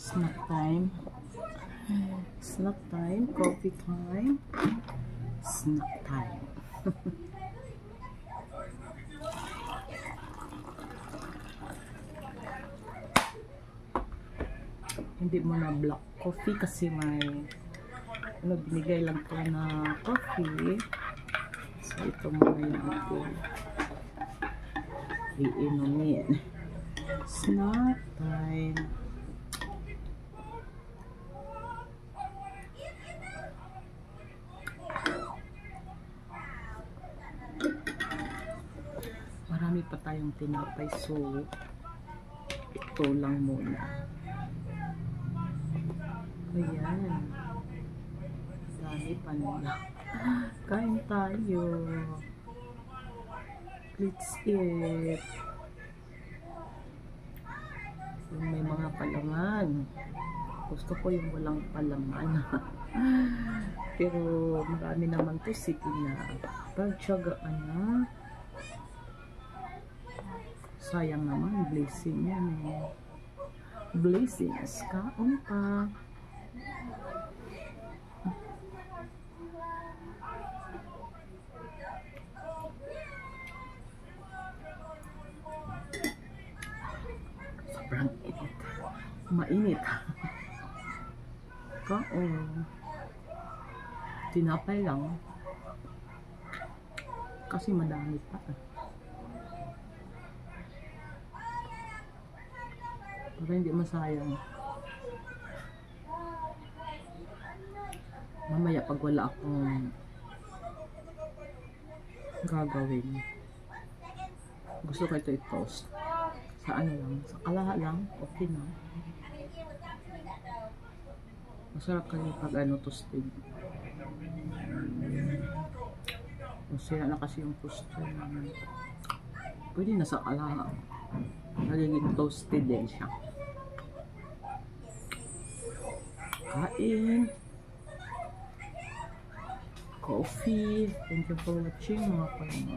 Snack time. Snack time. Coffee time. Snack time. Hindi mo na black coffee kasi may binigay lang ko na coffee. So ito muna yung ating iinumin. Snack time. Marami pa tayong tinapay, so ito lang muna. Ayan. Dami pa nila. Kain tayo. Let's eat. Yung may mga palaman. Gusto ko yung walang palaman. Pero marami naman to. Sige na. Pagtsagaan na. Sayang naman. Blessing yan eh. Blessings. Kaon pa. Sobrang init. Mainit. Kaon. Tinapay lang. Kasi madami pa. Para hindi masayang. Mamaya pag wala akong gagawin, gusto ko ito i-toast. Sa ano lang, sa kalaha lang, okay na. Masarap kasi pag ano, toasted. Masaya na kasi yung toaster. Pwede na sa kalaha. Nagiging toasted din siya. Kain. Coffee. Thank you for watching mga palama.